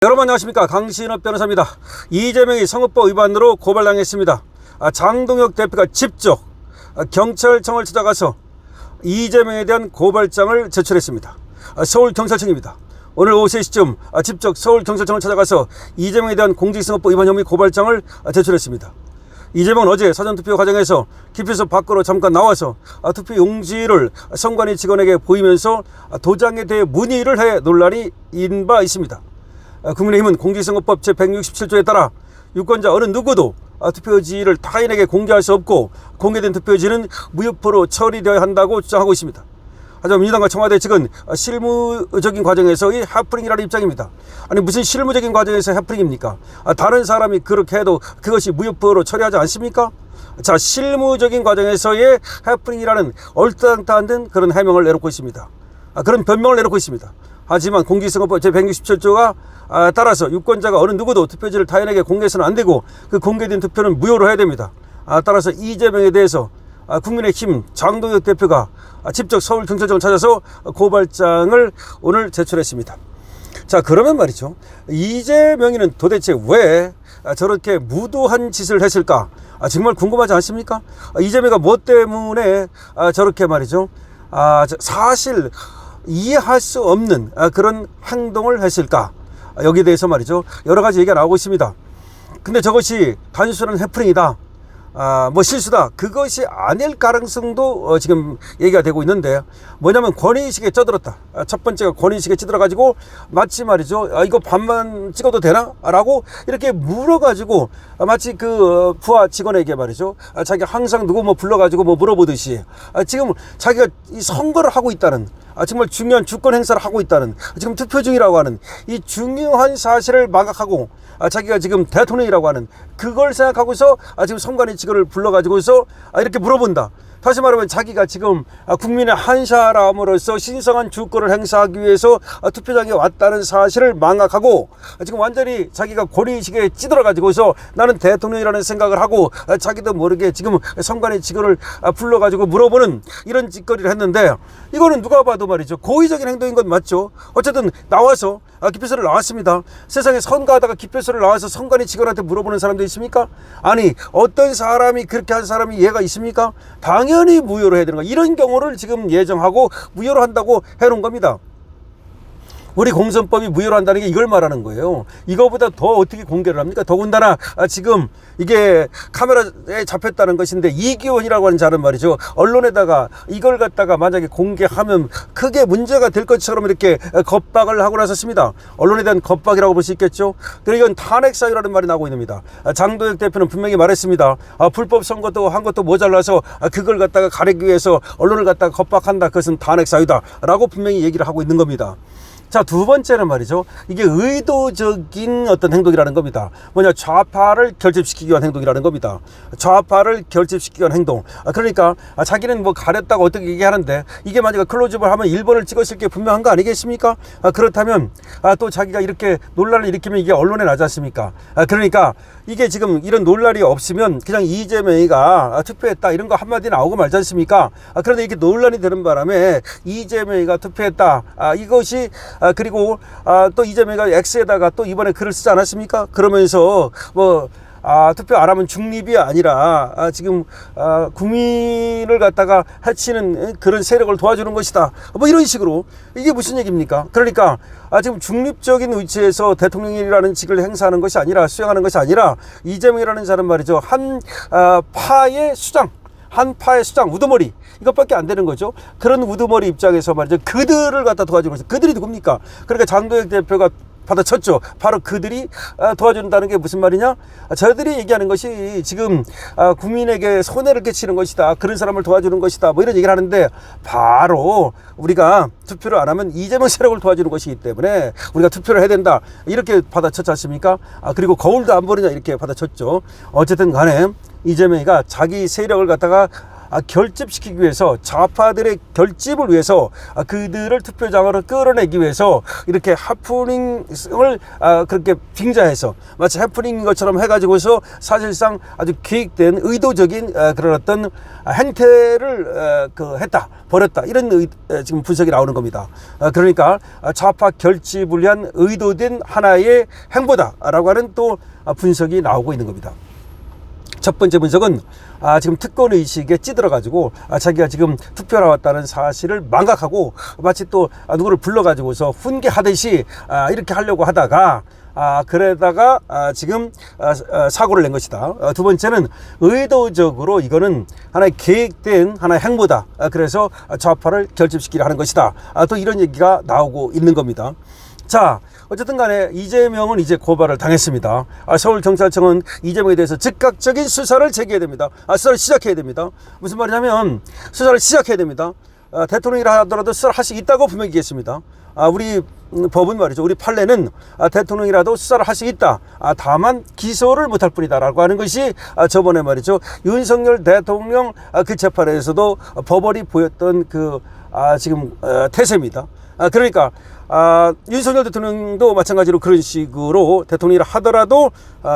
여러분 안녕하십니까, 강신업 변호사입니다. 이재명이 선거법 위반으로 고발당했습니다. 장동혁 대표가 직접 경찰청을 찾아가서 이재명에 대한 고발장을 제출했습니다. 서울경찰청입니다. 오늘 오후 3시쯤 직접 서울경찰청을 찾아가서 이재명에 대한 공직선거법 위반 혐의 고발장을 제출했습니다. 이재명은 어제 사전투표 과정에서 기표소 밖으로 잠깐 나와서 투표 용지를 선관위 직원에게 보이면서 도장에 대해 문의를 해 논란이 있는 바 있습니다. 국민의힘은 공직선거법 제167조에 따라 유권자 어느 누구도 투표지를 타인에게 공개할 수 없고 공개된 투표지는 무효표로 처리되어야 한다고 주장하고 있습니다. 하지만 민주당과 청와대 측은 실무적인 과정에서의 해프닝이라는 입장입니다. 아니, 무슨 실무적인 과정에서 해프닝입니까? 다른 사람이 그렇게 해도 그것이 무효표로 처리하지 않습니까? 자, 실무적인 과정에서의 해프닝이라는 얼떨떨한 그런 해명을 내놓고 있습니다. 그런 변명을 내놓고 있습니다. 하지만 공직선거법 제167조가 따라서 유권자가 어느 누구도 투표지를 타인에게 공개해서는 안 되고 그 공개된 투표는 무효로 해야 됩니다. 따라서 이재명에 대해서 국민의힘 장동혁 대표가 직접 서울경찰청을 찾아서 고발장을 오늘 제출했습니다. 자, 그러면 말이죠, 이재명이는 도대체 왜 저렇게 무도한 짓을 했을까? 정말 궁금하지 않습니까? 이재명이 뭐 때문에 저렇게 말이죠, 사실 이해할 수 없는 그런 행동을 했을까? 여기에 대해서 말이죠, 여러 가지 얘기가 나오고 있습니다. 근데 저것이 단순한 해프닝이다, 뭐 실수다, 그것이 아닐 가능성도 지금 얘기가 되고 있는데, 뭐냐면 권위의식에 쩌들었다. 첫 번째가 권위의식에 찌들어가지고 마치 말이죠, 이거 반만 찍어도 되나? 라고 이렇게 물어가지고 마치 그 부하 직원에게 말이죠, 자기가 항상 누구 뭐 불러가지고 뭐 물어보듯이 지금 자기가 이 선거를 하고 있다는, 정말 중요한 주권 행사를 하고 있다는, 지금 투표 중이라고 하는 이 중요한 사실을 망각하고 자기가 지금 대통령이라고 하는 그걸 생각하고서 지금 선관위 직원을 불러가지고서 이렇게 물어본다. 다시 말하면 자기가 지금 국민의 한 사람으로서 신성한 주권을 행사하기 위해서 투표장에 왔다는 사실을 망각하고 지금 완전히 자기가 권위의식에 찌들어가지고서 나는 대통령이라는 생각을 하고 자기도 모르게 지금 선관위 직원을 불러가지고 물어보는 이런 짓거리를 했는데, 이거는 누가 봐도 말이죠, 고의적인 행동인 건 맞죠. 어쨌든 나와서 기표소를 나왔습니다. 세상에 선거하다가 기표소를 나와서 선관위 직원한테 물어보는 사람도 있습니까? 아니, 어떤 사람이 그렇게 한 사람이 이해가 있습니까? 당연히 무효로 해야 되는 거. 이런 경우를 지금 예정하고 무효로 한다고 해놓은 겁니다. 우리 공선법이 무효로 한다는 게 이걸 말하는 거예요. 이거보다 더 어떻게 공개를 합니까? 더군다나 지금 이게 카메라에 잡혔다는 것인데, 이기원이라고 하는 자는 말이죠, 언론에다가 이걸 갖다가 만약에 공개하면 크게 문제가 될 것처럼 이렇게 겁박을 하고 나섰습니다. 언론에 대한 겁박이라고 볼 수 있겠죠. 그리고 이건 탄핵 사유라는 말이 나오고 있습니다. 장동혁 대표는 분명히 말했습니다. 불법 선거도 한 것도 모자라서 그걸 갖다가 가리기 위해서 언론을 갖다가 겁박한다, 그것은 탄핵 사유다 라고 분명히 얘기를 하고 있는 겁니다. 자, 두 번째는 말이죠, 이게 의도적인 어떤 행동이라는 겁니다. 뭐냐, 좌파를 결집시키기 위한 행동이라는 겁니다. 좌파를 결집시키기 위한 행동. 그러니까 자기는 뭐 가렸다고 어떻게 얘기하는데, 이게 만약에 클로즈업을 하면 1번을 찍었을 게 분명한 거 아니겠습니까? 그렇다면 또 자기가 이렇게 논란을 일으키면 이게 언론에 나지 않습니까? 그러니까 이게 지금 이런 논란이 없으면 그냥 이재명이가 투표했다 이런 거 한마디 나오고 말지 않습니까? 그런데 이렇게 논란이 되는 바람에 이재명이가 투표했다, 이것이 그리고 또 이재명이가 X에다가 또 이번에 글을 쓰지 않았습니까? 그러면서 뭐 투표 안 하면 중립이 아니라 지금 국민을 갖다가 해치는 그런 세력을 도와주는 것이다, 뭐 이런 식으로. 이게 무슨 얘기입니까? 그러니까 지금 중립적인 위치에서 대통령이라는 직을 행사하는 것이 아니라, 수행하는 것이 아니라, 이재명이라는 사람 말이죠, 한 파의 수장, 우두머리, 이것밖에 안 되는 거죠. 그런 우두머리 입장에서 말이죠, 그들을 갖다 도와주는 것이, 그들이 누굽니까? 그러니까 장동혁 대표가 받아쳤죠. 바로 그들이 도와준다는 게 무슨 말이냐? 저들이 얘기하는 것이 지금 국민에게 손해를 끼치는 것이다, 그런 사람을 도와주는 것이다, 뭐 이런 얘기를 하는데, 바로 우리가 투표를 안 하면 이재명 세력을 도와주는 것이기 때문에 우리가 투표를 해야 된다, 이렇게 받아쳤지 않습니까? 그리고 거울도 안 보느냐, 이렇게 받아쳤죠. 어쨌든 간에 이재명이가 자기 세력을 갖다가 결집시키기 위해서, 좌파들의 결집을 위해서 그들을 투표장으로 끌어내기 위해서 이렇게 해프닝을 그렇게 빙자해서 마치 해프닝인 것처럼 해가지고서 사실상 아주 계획된 의도적인 그런 어떤 행태를 벌였다, 이런 지금 분석이 나오는 겁니다. 그러니까 좌파 결집을 위한 의도된 하나의 행보다라고 하는 또 분석이 나오고 있는 겁니다. 첫 번째 분석은 지금 특권 의식에 찌들어 가지고 자기가 지금 투표를 왔다는 사실을 망각하고 마치 또 누구를 불러 가지고서 훈계하듯이 이렇게 하려고 하다가 그러다가 지금 사고를 낸 것이다. 두 번째는 의도적으로 이거는 하나의 계획된 하나의 행보다. 그래서 좌파를 결집시키려 하는 것이다. 또 이런 얘기가 나오고 있는 겁니다. 자, 어쨌든 간에 이재명은 이제 고발을 당했습니다. 서울경찰청은 이재명에 대해서 즉각적인 수사를 제기해야 됩니다. 수사를 시작해야 됩니다. 무슨 말이냐면 수사를 시작해야 됩니다. 대통령이라 하더라도 수사를 할 수 있다고 분명히 얘기했습니다. 우리 법은 말이죠. 우리 판례는 대통령이라도 수사를 할 수 있다. 다만 기소를 못할 뿐이다 라고 하는 것이 저번에 말이죠. 윤석열 대통령 그 재판에서도 법원이 보였던 지금 태세입니다. 그러니까 윤석열 대통령도 마찬가지로 그런 식으로 대통령이라 하더라도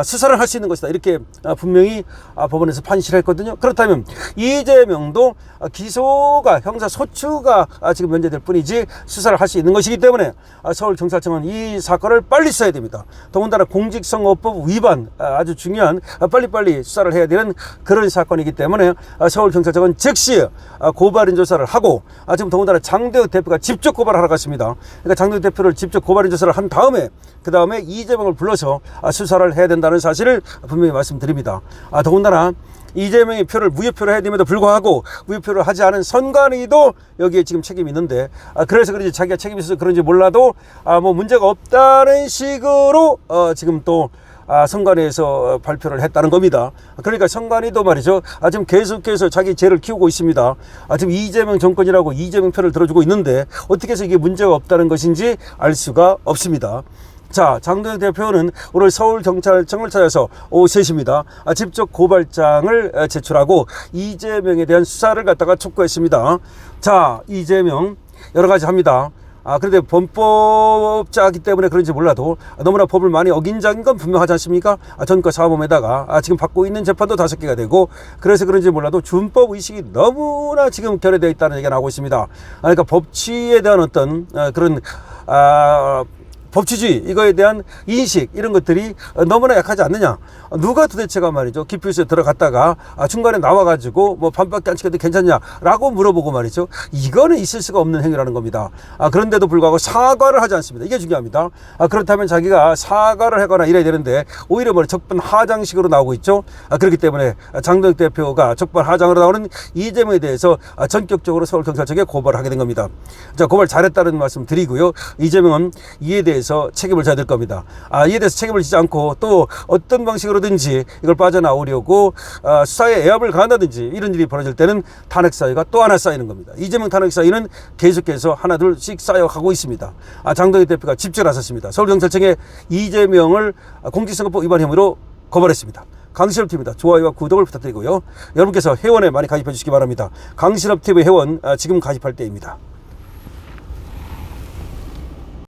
수사를 할 수 있는 것이다, 이렇게 분명히 법원에서 판시를 했거든요. 그렇다면 이재명도 기소가, 형사소추가 지금 면제될 뿐이지 수사를 할 수 있는 것이기 때문에 서울경찰청은 이 사건을 빨리 수사해야 됩니다. 더군다나 공직선거법 위반, 아주 중요한 빨리빨리 수사를 해야 되는 그런 사건이기 때문에 서울경찰청은 즉시 고발인 조사를 하고, 지금 더군다나 장도혁 대표가 직접 고발하러 갔습니다. 그러니까 장도혁 대표를 직접 고발인 조사를 한 다음에 그 다음에 이재명을 불러서 수사를 해야 된다는 사실을 분명히 말씀드립니다. 더군다나 이재명이 표를 무효표로 해야 됨에도 불구하고 무효표를 하지 않은 선관위도 여기에 지금 책임이 있는데, 그래서 그런지 자기가 책임이 있어서 그런지 몰라도 뭐 문제가 없다는 식으로 지금 또 선관위에서 발표를 했다는 겁니다. 그러니까 선관위도 말이죠, 지금 계속해서 자기 죄를 키우고 있습니다. 지금 이재명 정권이라고 이재명 편을 들어주고 있는데 어떻게 해서 이게 문제가 없다는 것인지 알 수가 없습니다. 자, 장도혁 대표는 오늘 서울경찰청을 찾아서 오후 3시입니다. 직접 고발장을 제출하고 이재명에 대한 수사를 갖다가 촉구했습니다. 자, 이재명 여러 가지 합니다. 그런데 범법자이기 때문에 그런지 몰라도 너무나 법을 많이 어긴 자인 건 분명하지 않습니까? 전과 사범에다가 지금 받고 있는 재판도 5개가 되고, 그래서 그런지 몰라도 준법 의식이 너무나 지금 결여되어 있다는 얘기가 나오고 있습니다. 그러니까 법치에 대한 어떤 그런 법치주의, 이거에 대한 인식, 이런 것들이 너무나 약하지 않느냐. 누가 도대체가 말이죠, 기표소에 들어갔다가 중간에 나와가지고 뭐 반밖에 안 찍혀도 괜찮냐라고 물어보고 말이죠, 이거는 있을 수가 없는 행위라는 겁니다. 그런데도 불구하고 사과를 하지 않습니다. 이게 중요합니다. 그렇다면 자기가 사과를 하거나 이래야 되는데 오히려 뭐 적반하장식으로 나오고 있죠. 그렇기 때문에 장도혁 대표가 적반하장으로 나오는 이재명에 대해서 전격적으로 서울경찰청에 고발을 하게 된 겁니다. 자, 고발 잘했다는 말씀 드리고요. 이재명은 이에 대해서 책임을 져야 될 겁니다. 이에 대해서 책임을 지지 않고 또 어떤 방식으로든지 이걸 빠져나오려고 수사에 애압을 가한다든지 이런 일이 벌어질 때는 탄핵 사유가 또 하나 쌓이는 겁니다. 이재명 탄핵 사유는 계속해서 하나 둘씩 쌓여가고 있습니다. 장도혁 대표가 직접 나섰습니다. 서울경찰청에 이재명을 공직선거법 위반 혐의로 고발했습니다. 강신업TV입니다. 좋아요와 구독을 부탁드리고요. 여러분께서 회원에 많이 가입해 주시기 바랍니다. 강신업TV 회원 지금 가입할 때입니다.